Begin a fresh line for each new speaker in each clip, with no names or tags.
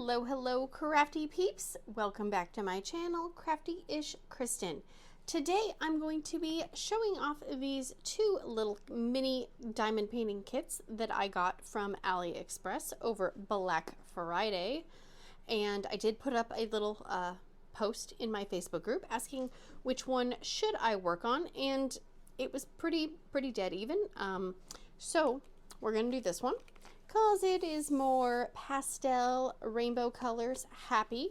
Hello, hello, crafty peeps. Welcome back to my channel, Crafty-ish Kristyn. Today, I'm going to be showing off these two little mini diamond painting kits that I got from AliExpress over Black Friday. And I did put up a little post in my Facebook group asking which one should I work on, and it was pretty dead even. So we're gonna do this one, because it is more pastel rainbow colors happy.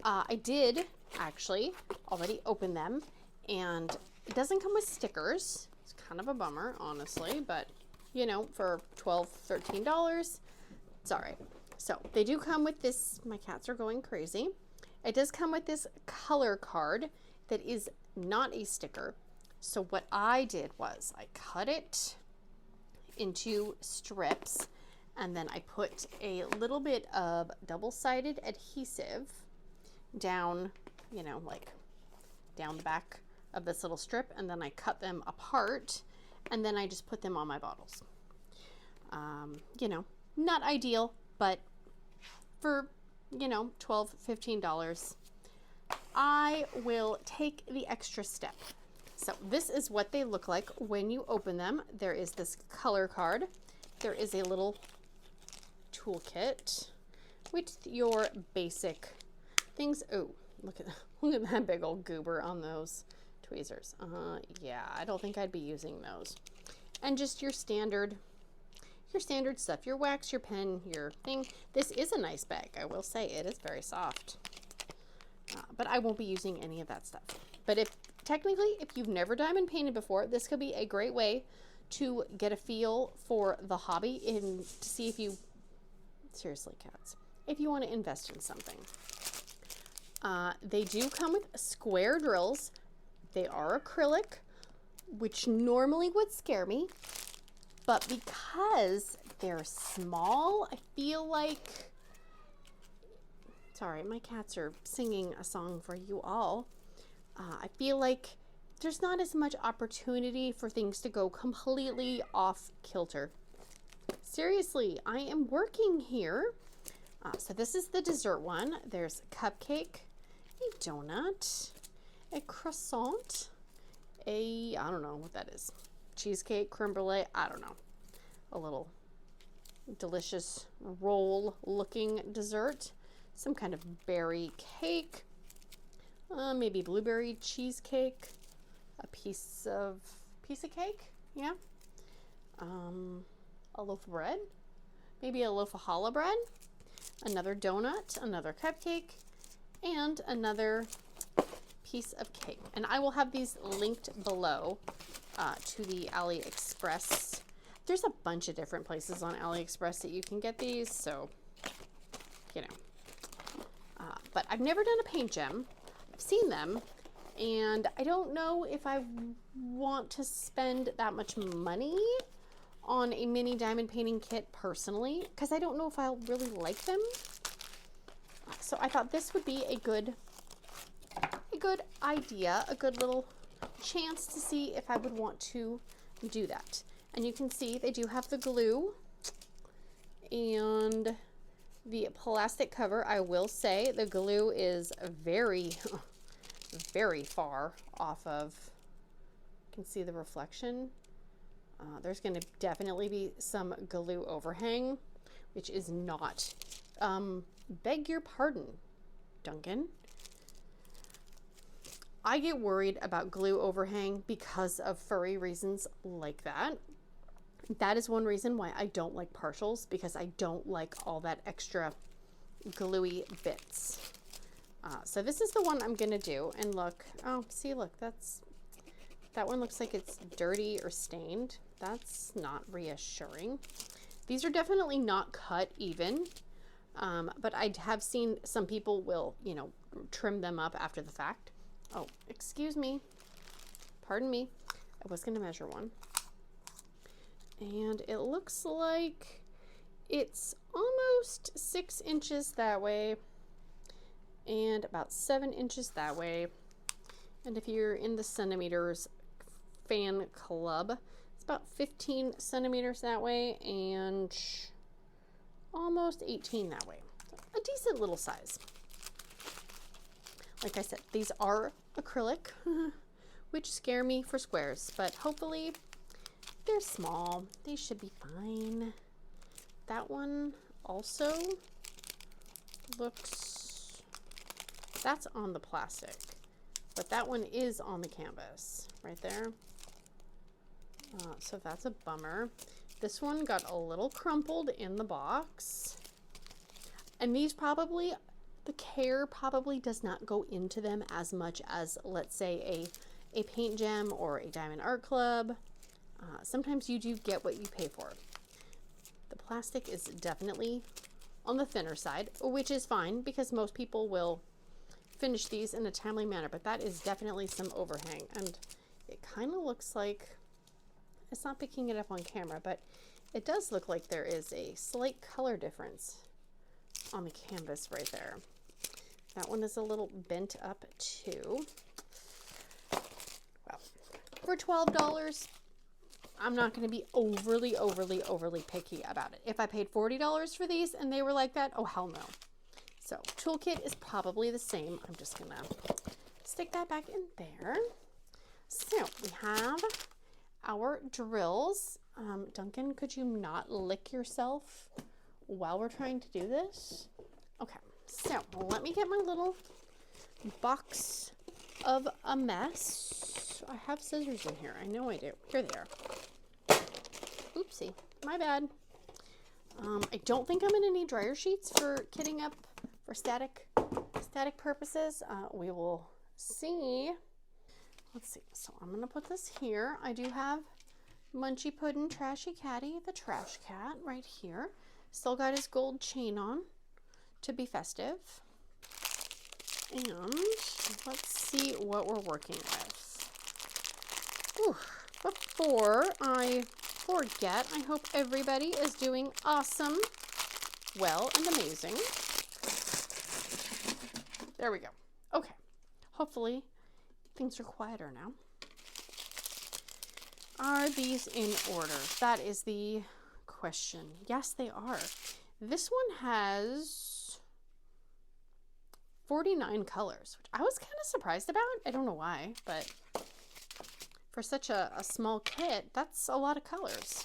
I did actually already open them, and it doesn't come with stickers. It's kind of a bummer, honestly, but you know, for $12, $13, it's all right. So they do come with this. My cats are going crazy. It does come with this color card that is not a sticker. So what I did was I cut it into strips, and then I put a little bit of double-sided adhesive down, you know, like down the back of this little strip, and then I cut them apart, and then I just put them on my bottles. You know, not ideal, but for, you know, $12, $15, I will take the extra step. So this is what they look like when you open them. There is this color card. There is a little toolkit with your basic things. Oh, look at that big old goober on those tweezers. Yeah, I don't think I'd be using those. And just your standard stuff, your wax, your pen, your thing. This is a nice bag, I will say. It is very soft. But I won't be using any of that stuff. But technically, if you've never diamond painted before, this could be a great way to get a feel for the hobby and to see if you, seriously cats, if you want to invest in something. They do come with square drills. They are acrylic, which normally would scare me, but because they're small, I feel like, sorry, my cats are singing a song for you all. I feel like there's not as much opportunity for things to go completely off kilter. Seriously, I am working here. So this is the dessert one. There's cupcake, a donut, a croissant, I don't know what that is, cheesecake, creme brulee, I don't know. A little delicious roll looking dessert, some kind of berry cake, maybe blueberry cheesecake, a piece of cake, yeah, a loaf of bread, maybe a loaf of challah bread, another donut, another cupcake, and another piece of cake. And I will have these linked below to the AliExpress. There's a bunch of different places on AliExpress that you can get these, so you know. But I've never done a paint gem. I've seen them, and I don't know if I want to spend that much money on a mini diamond painting kit personally, because I don't know if I'll really like them. So I thought this would be a good idea, a good little chance to see if I would want to do that. And you can see they do have the glue and the plastic cover. I will say the glue is very far off of, you can see the reflection. There's going to definitely be some glue overhang, which is not, beg your pardon, Duncan. I get worried about glue overhang because of furry reasons like that. That is one reason why I don't like partials, because I don't like all that extra gluey bits. So this is the one I'm gonna do, and look, oh, see, look, that one looks like it's dirty or stained. That's not reassuring. These are definitely not cut even, but I have seen some people will, you know, trim them up after the fact. Oh, excuse me. Pardon me. I was gonna measure one. And it looks like it's almost 6 inches that way and about 7 inches that way. And if you're in the centimeters fan club, it's about 15 centimeters that way and almost 18 that way. a decent little size. Like I said, these are acrylic, which scare me for squares, but hopefully they're small. They should be fine. That one also looks, that's on the plastic, but that one is on the canvas right there. So that's a bummer. This one got a little crumpled in the box. And these probably, the care probably does not go into them as much as, let's say, a paint gem or a Diamond Art Club. Sometimes you do get what you pay for. The plastic is definitely on the thinner side, which is fine because most people will finish these in a timely manner, but that is definitely some overhang. And it kind of looks like, it's not picking it up on camera, but it does look like there is a slight color difference on the canvas right there. That one is a little bent up too. Well, for $12, I'm not going to be overly picky about it. If I paid $40 for these and they were like that, oh hell no. So toolkit is probably the same. I'm just going to stick that back in there. So we have our drills. Duncan, could you not lick yourself while we're trying to do this? Okay, so let me get my little box of a mess. I have scissors in here. I know I do. Here they are. Oopsie, my bad. I don't think I'm gonna need dryer sheets for kitting up for static purposes. We will see. Let's see. So I'm gonna put this here. I do have Munchy Puddin' Trashy Catty, the trash cat, right here. Still got his gold chain on to be festive. And let's see what we're working with. Whew. Before I forget, I hope everybody is doing awesome, well, and amazing. There we go. Okay. Hopefully things are quieter now. Are these in order? That is the question. Yes, they are. This one has 49 colors, which I was kind of surprised about. I don't know why, but for such a small kit, that's a lot of colors.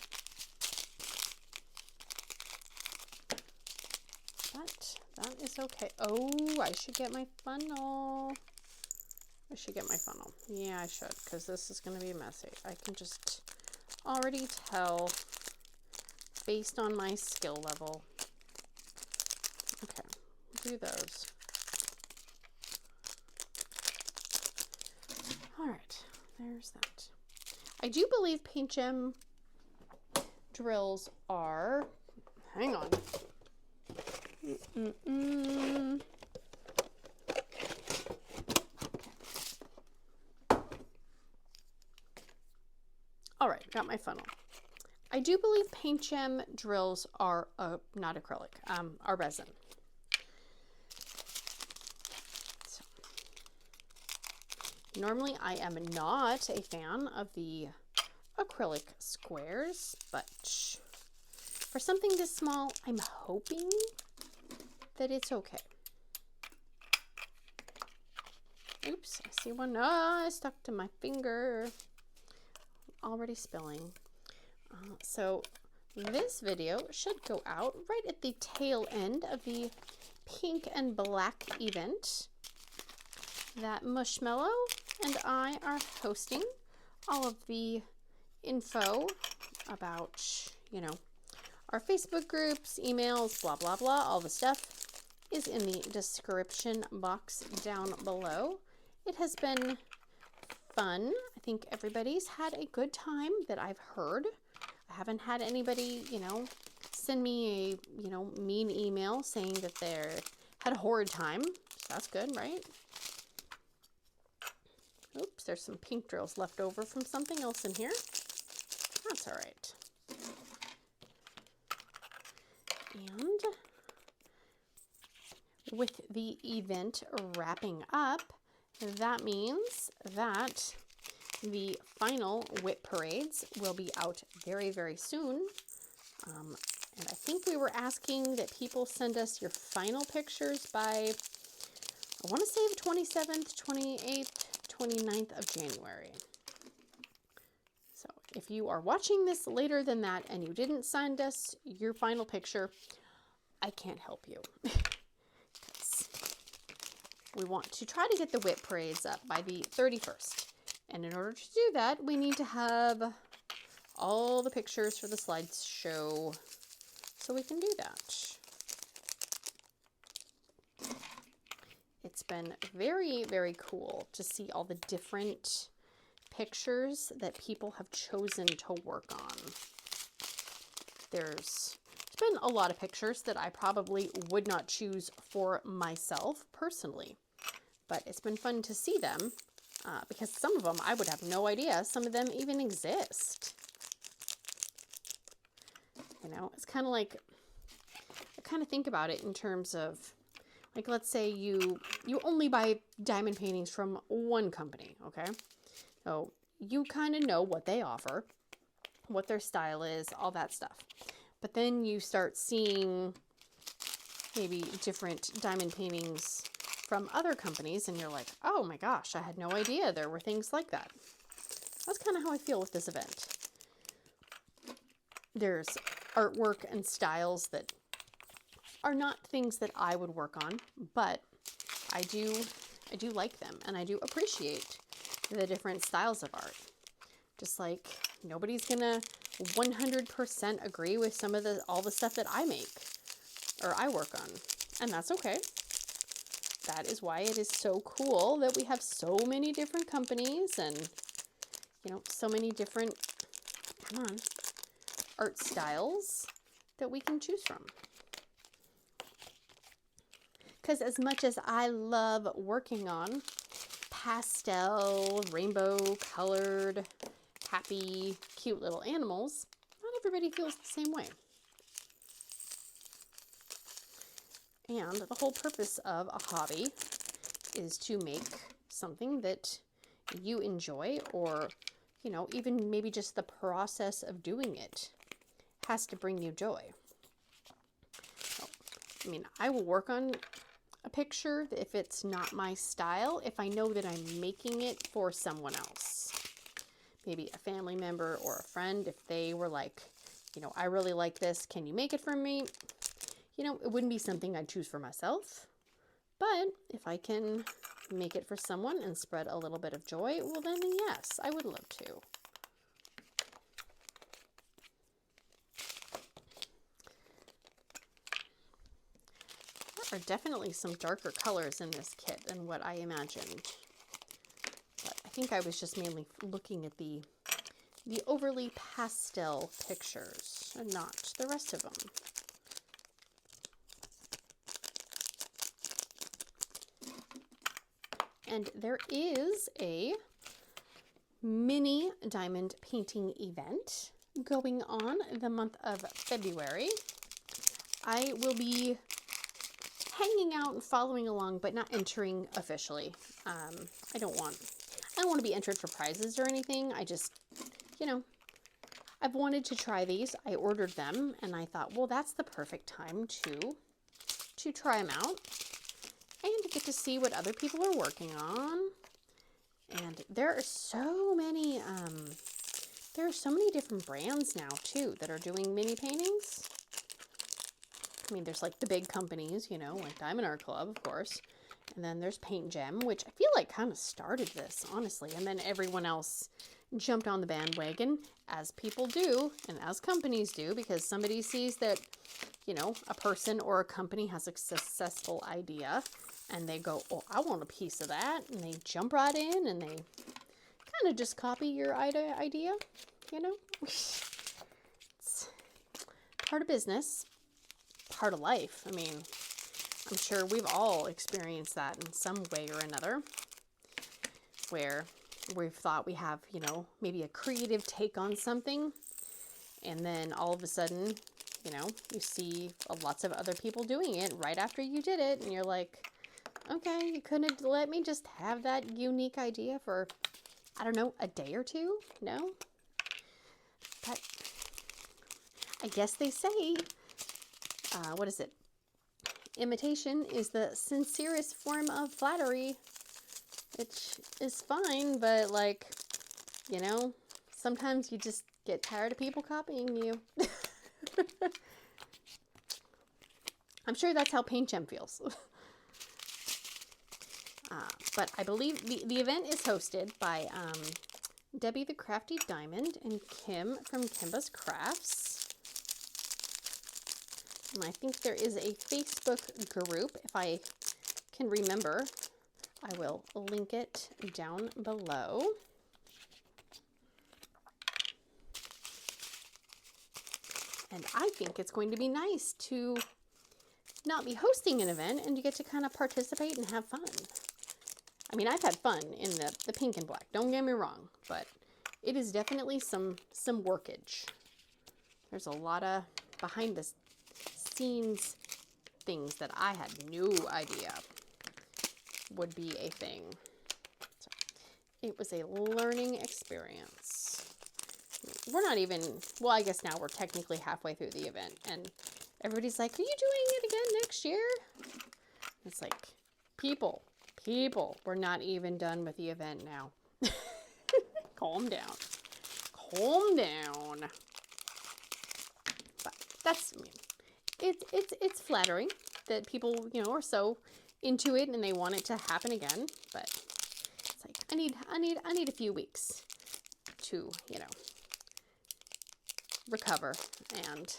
But that is okay. Oh, I should get my funnel. I should get my funnel. Yeah, I should, because this is going to be messy. I can just already tell based on my skill level. Okay, do those. All right, there's that. I do believe paint gem drills are, hang on. All right, got my funnel. I do believe paint gem drills are not acrylic, are resin. So, normally I am not a fan of the acrylic squares, but for something this small, I'm hoping that it's okay. Oops, I see one. Ah, I stuck to my finger. Already spilling. So this video should go out right at the tail end of the pink and black event that Mushmello and I are hosting. All of the info about, you know, our Facebook groups, emails, blah, blah, blah, all the stuff is in the description box down below. It has been fun. I think everybody's had a good time that I've heard. I haven't had anybody, you know, send me a, you know, mean email saying that they had a horrid time. So that's good, right? Oops, there's some pink drills left over from something else in here. That's all right. And with the event wrapping up, that means that the final whip parades will be out very, very soon. And I think we were asking that people send us your final pictures by, I want to say the 27th, 28th, 29th of January. So if you are watching this later than that and you didn't send us your final picture, I can't help you. We want to try to get the WIP parades up by the 31st. And in order to do that, we need to have all the pictures for the slideshow so we can do that. It's been very, very cool to see all the different pictures that people have chosen to work on. There's been a lot of pictures that I probably would not choose for myself personally, but it's been fun to see them because some of them I would have no idea some of them even exist. You know, it's kind of like, I kind of think about it in terms of, like, let's say you only buy diamond paintings from one company, okay? So you kind of know what they offer, what their style is, all that stuff. But then you start seeing maybe different diamond paintings from other companies and you're like, oh my gosh, I had no idea there were things like that. That's kind of how I feel with this event. There's artwork and styles that are not things that I would work on, but I do like them and I do appreciate the different styles of art. Just like nobody's gonna 100% agree with some of all the stuff that I make or I work on, and that's okay. That is why it is so cool that we have so many different companies and, you know, so many different, art styles that we can choose from. Because as much as I love working on pastel, rainbow colored, happy, cute little animals, not everybody feels the same way. And the whole purpose of a hobby is to make something that you enjoy, or, you know, even maybe just the process of doing it has to bring you joy. So, I mean, I will work on a picture if it's not my style, if I know that I'm making it for someone else. Maybe a family member or a friend, if they were like, you know, I really like this, can you make it for me? You know, it wouldn't be something I'd choose for myself, but if I can make it for someone and spread a little bit of joy, well then yes, I would love to. There are definitely some darker colors in this kit than what I imagined. But I think I was just mainly looking at the overly pastel pictures and not the rest of them. And there is a mini diamond painting event going on the month of February. I will be hanging out and following along, but not entering officially. I don't want to be entered for prizes or anything. I just, you know, I've wanted to try these. I ordered them and I thought, well, that's the perfect time to try them out and to get to see what other people are working on. And there are so many different brands now too that are doing mini paintings. I mean, there's like the big companies, you know, like Diamond Art Club, of course. And then there's Paint Gem, which I feel like kind of started this, honestly. And then everyone else jumped on the bandwagon, as people do, and as companies do, because somebody sees that, you know, a person or a company has a successful idea, and they go, oh, I want a piece of that. And they jump right in, and they kind of just copy your idea, you know. It's part of business. Part of life. I mean, I'm sure we've all experienced that in some way or another, where we've thought we have, you know, maybe a creative take on something, and then all of a sudden, you know, you see lots of other people doing it right after you did it, and you're like, okay, you couldn't let me just have that unique idea for, I don't know, a day or two? No? But I guess they say what is it? Imitation is the sincerest form of flattery, which is fine, but like, you know, sometimes you just get tired of people copying you. I'm sure that's how Paint Gem feels. But I believe the event is hosted by Debbie the Crafty Diamond and Kim from Kimba's Crafts. And I think there is a Facebook group. If I can remember, I will link it down below. And I think it's going to be nice to not be hosting an event and you get to kind of participate and have fun. I mean, I've had fun in the pink and black, don't get me wrong, but it is definitely some workage. There's a lot of behind the scenes things that I had no idea would be a thing. So it was a learning experience. We're not even, well, I guess now we're technically halfway through the event and everybody's like, are you doing it again next year? It's like, people, we're not even done with the event now. Calm down. Calm down. But that's, I mean, it's flattering that people, you know, are so into it and they want it to happen again. But it's like, I need a few weeks to, you know, recover and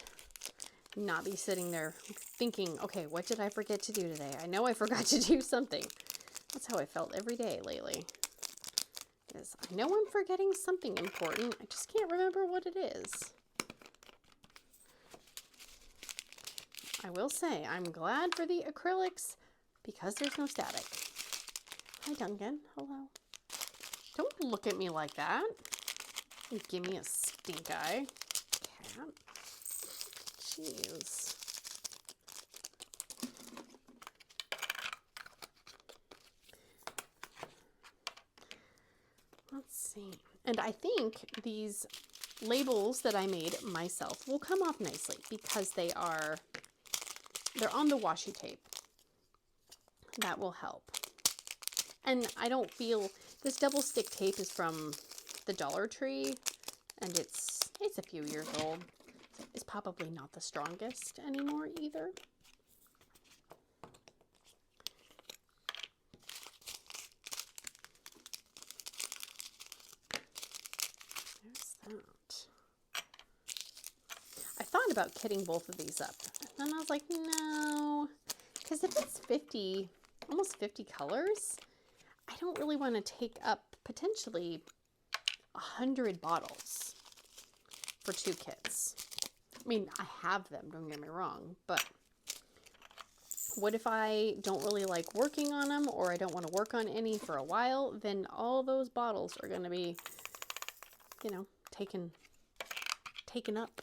not be sitting there thinking, okay, what did I forget to do today? I know I forgot to do something. That's how I felt every day lately. Is I know I'm forgetting something important. I just can't remember what it is. I will say I'm glad for the acrylics because there's no static. Hi, Duncan. Hello. Don't look at me like that. Give me a stink eye. Cat. Jeez. Let's see. And I think these labels that I made myself will come off nicely because they're on the washi tape. That will help. And I don't feel, this double stick tape is from the Dollar Tree and it's a few years old. It's probably not the strongest anymore either. There's that. I thought about kitting both of these up. And then I was like, no. Because if it's 50, almost 50 colors, I don't really want to take up potentially 100 bottles for 2 kits. I mean, I have them, don't get me wrong, but what if I don't really like working on them or I don't want to work on any for a while? Then all those bottles are going to be, you know, taken up.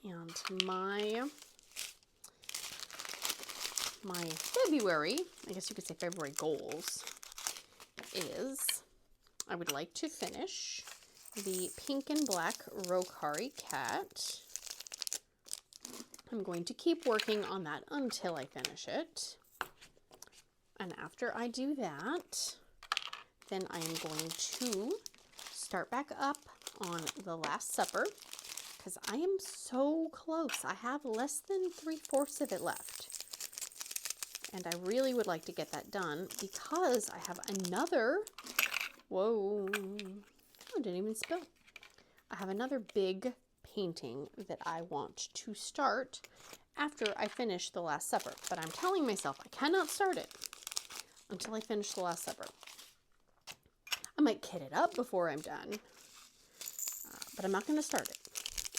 And my February, I guess you could say February goals is I would like to finish the pink and black Rokkari cat. I'm going to keep working on that until I finish it. And after I do that, then I am going to start back up on the Last Supper because I am so close. I have less than 3/4 of it left. And I really would like to get that done because I have another, whoa, I didn't even spill. I have another big painting that I want to start after I finish the Last Supper. But I'm telling myself I cannot start it until I finish the Last Supper. I might kit it up before I'm done, but I'm not going to start it.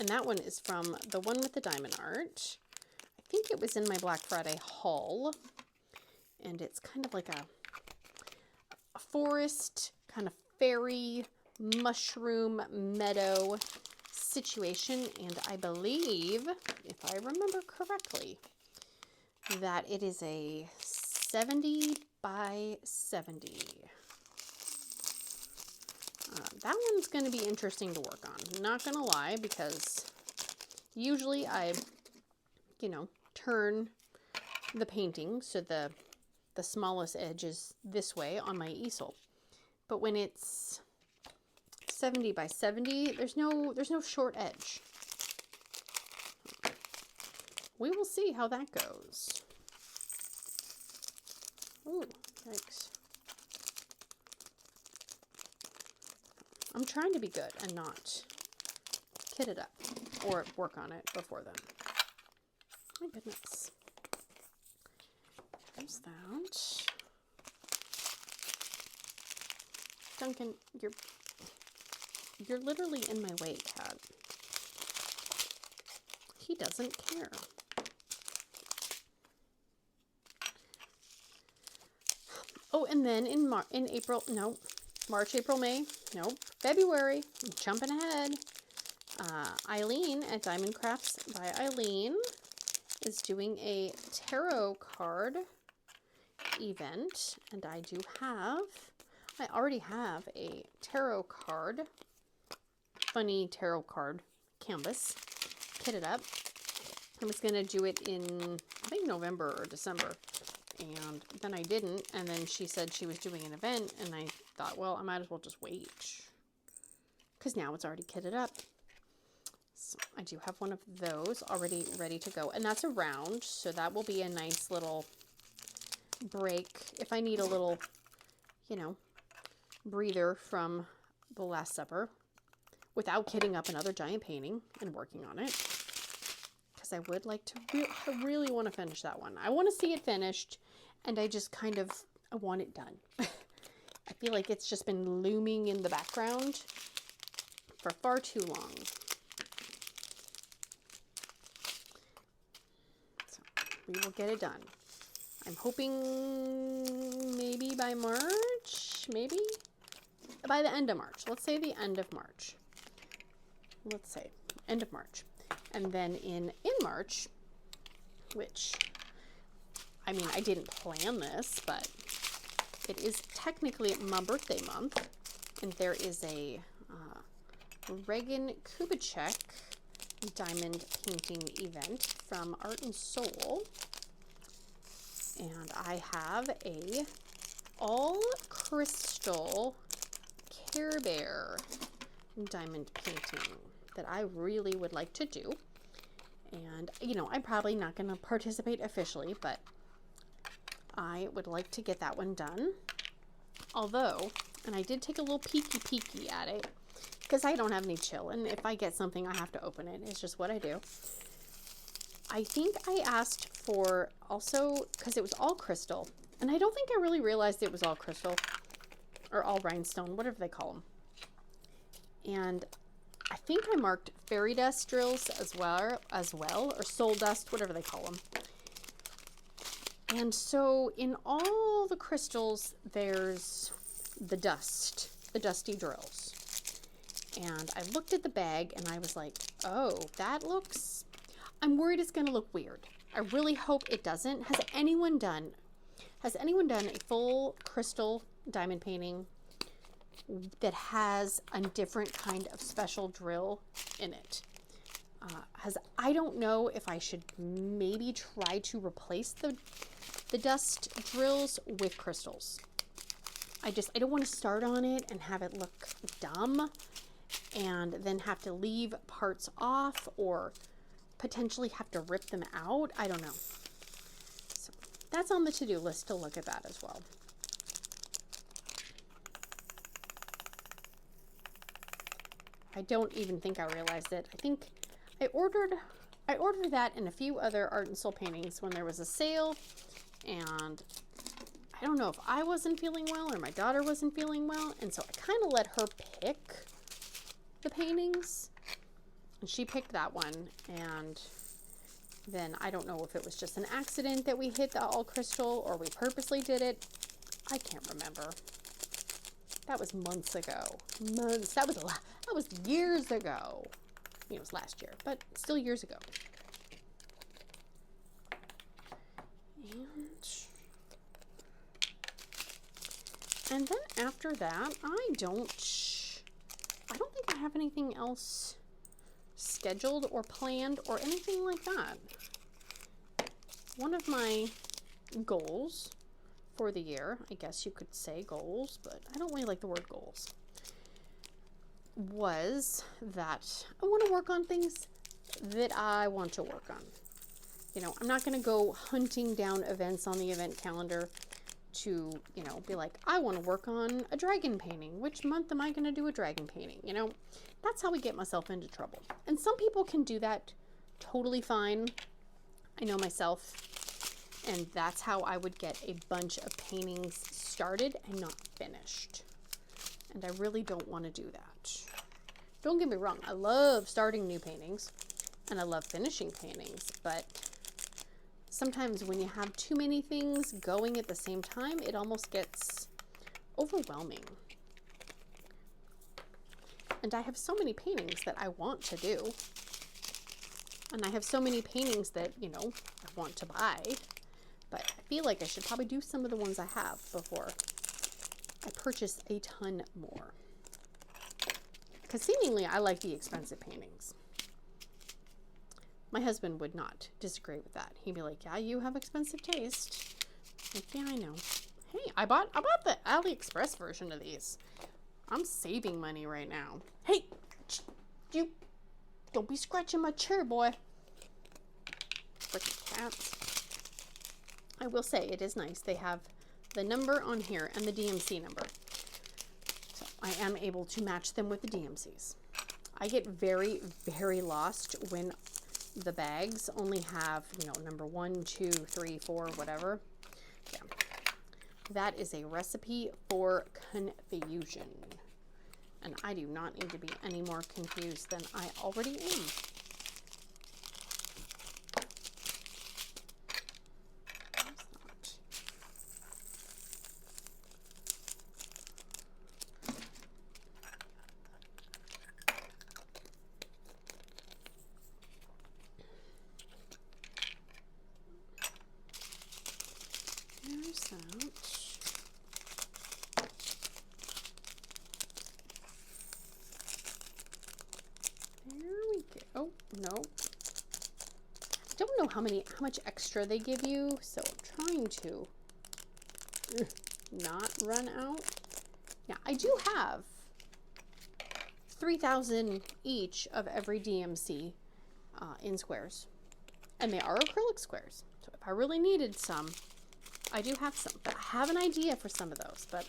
And that one is from the one with the diamond art. I think it was in my Black Friday haul. And it's kind of like a forest, kind of fairy, mushroom, meadow situation. And I believe, if I remember correctly, that it is a 70 by 70. That one's going to be interesting to work on. Not going to lie, because Usually I, you know, turn the painting so the smallest edge is this way on my easel. But when it's 70 by 70, there's no short edge. We will see how that goes. Ooh, yikes. I'm trying to be good and not kit it up or work on it before then. My goodness. There's that. Duncan, you're literally in my way, cat. He doesn't care. Oh, and then in April, no, March, April, May, no, February, I'm jumping ahead. Eileen at Diamond Crafts by Eileen is doing a tarot card event, and I already have a tarot card, funny tarot card canvas kitted up. I was going to do it in, I think, November or December, and then I didn't, and then she said she was doing an event, and I thought, well, I might as well just wait, because now it's already kitted up. So I do have one of those already ready to go, and that's a round, so that will be a nice little break if I need a little, you know, breather from the Last Supper without kitting up another giant painting and working on it, because I would like to I really want to finish that one. I want to see it finished, and I just kind of, I want it done. I feel like it's just been looming in the background for far too long. So we will get it done. I'm hoping maybe by March, maybe by the end of March. Let's say the end of March. Let's say end of March. And then in March, which, I mean, I didn't plan this, but it is technically my birthday month, and there is a Regan Kubicek diamond painting event from Art and Soul, and I have a all crystal Care Bear diamond painting that I really would like to do. And, you know, I'm probably not going to participate officially, but I would like to get that one done. Although, and I did take a little peeky at it, because I don't have any chill, and if I get something, I have to open it. It's just what I do. I think I asked for also, because it was all crystal, and I don't think I really realized it was all crystal, or all rhinestone, whatever they call them. And I think I marked fairy dust drills as well, or soul dust, whatever they call them. And so in all the crystals, there's the dusty drills. And I looked at the bag and I was like, oh, that looks, I'm worried it's going to look weird. I really hope it doesn't. Has anyone done a full crystal diamond painting that has a different kind of special drill in it? I don't know if I should maybe try to replace the dust drills with crystals. I don't want to start on it and have it look dumb and then have to leave parts off or potentially have to rip them out. I don't know. So that's on the to-do list to look at that as well. I don't even think I realized it. I think I ordered that and a few other Art and Soul paintings when there was a sale, and I don't know if I wasn't feeling well or my daughter wasn't feeling well, and so I kind of let her pick the paintings, and she picked that one, and then I don't know if it was just an accident that we hit the all crystal or we purposely did it. I can't remember. That was months ago. Months. That was years ago. I mean, it was last year, but still years ago. And then after that, I don't think I have anything else scheduled or planned or anything like that. One of my goals for the year, I guess you could say goals, but I don't really like the word goals, was that I want to work on things that I want to work on. You know, I'm not going to go hunting down events on the event calendar to, you know, be like, I want to work on a dragon painting. Which month am I going to do a dragon painting? You know, that's how we get myself into trouble. And some people can do that totally fine. I know myself. And that's how I would get a bunch of paintings started and not finished. And I really don't want to do that. Don't get me wrong. I love starting new paintings and I love finishing paintings, but sometimes when you have too many things going at the same time, it almost gets overwhelming. And I have so many paintings that I want to do. And I have so many paintings that, you know, I want to buy. But I feel like I should probably do some of the ones I have before I purchase a ton more. Because seemingly I like the expensive paintings. My husband would not disagree with that. He'd be like, yeah, you have expensive taste. Like, yeah, I know. Hey, I bought the AliExpress version of these. I'm saving money right now. Hey, you don't be scratching my chair, boy. Freaking cats. I will say it is nice. They have the number on here and the DMC number. So I am able to match them with the DMCs. I get very, very lost when the bags only have, you know, number 1, 2, 3, 4, whatever. Yeah. That is a recipe for confusion. And I do not need to be any more confused than I already am. Oh, no. I don't know how much extra they give you, so I'm trying to not run out. Yeah, I do have 3,000 each of every DMC in squares. And they are acrylic squares. So if I really needed some, I do have some. But I have an idea for some of those, but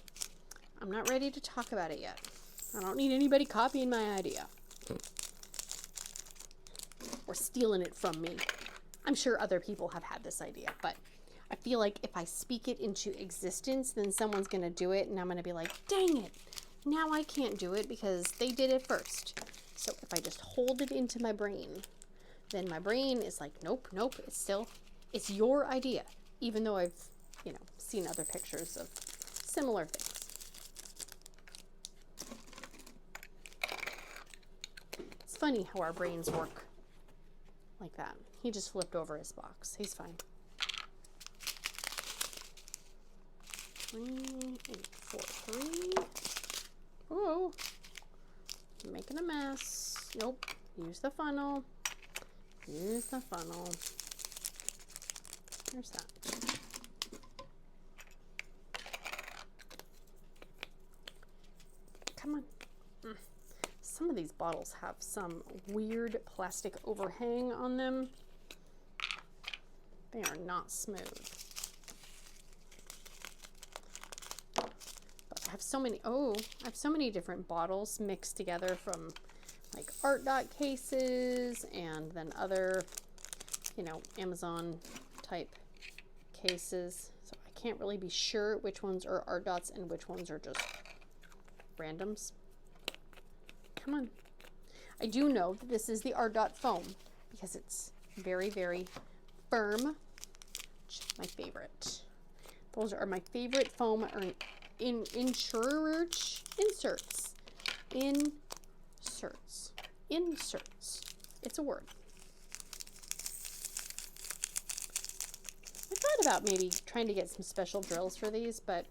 I'm not ready to talk about it yet. I don't need anybody copying my idea. Or stealing it from me. I'm sure other people have had this idea, but I feel like if I speak it into existence, then someone's going to do it, and I'm going to be like, dang it, now I can't do it because they did it first. So if I just hold it into my brain, then my brain is like, nope, nope, it's your idea, even though I've, you know, seen other pictures of similar things. It's funny how our brains work like that. He just flipped over his box. He's fine. 3, 8, 4, 3. Oh, making a mess. Nope. Use the funnel. Use the funnel. There's that. Come on. Some of these bottles have some weird plastic overhang on them. They are not smooth. But I have so many different bottles mixed together from like art dot cases and then other, you know, Amazon type cases. So I can't really be sure which ones are art dots and which ones are just randoms. Come on. I do know that this is the art dot foam because it's very, very firm. My favorite. Those are my favorite foam or inserts. It's a word. I thought about maybe trying to get some special drills for these, but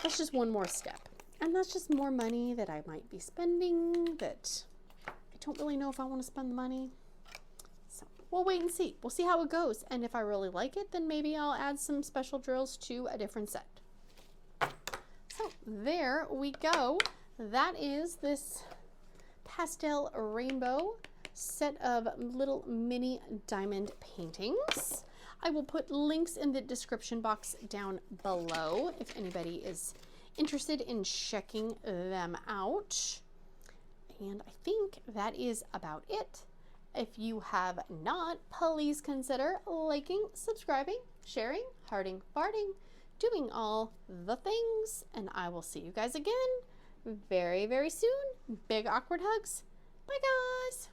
that's just one more step. And that's just more money that I might be spending that I don't really know if I want to spend the money. So we'll wait and see. We'll see how it goes. And if I really like it, then maybe I'll add some special drills to a different set. So there we go. That is this pastel rainbow set of little mini diamond paintings. I will put links in the description box down below if anybody is interested in checking them out. And I think that is about it. If you have not, please consider liking, subscribing, sharing, hearting, farting, doing all the things. And I will see you guys again very, very soon. Big awkward hugs. Bye, guys.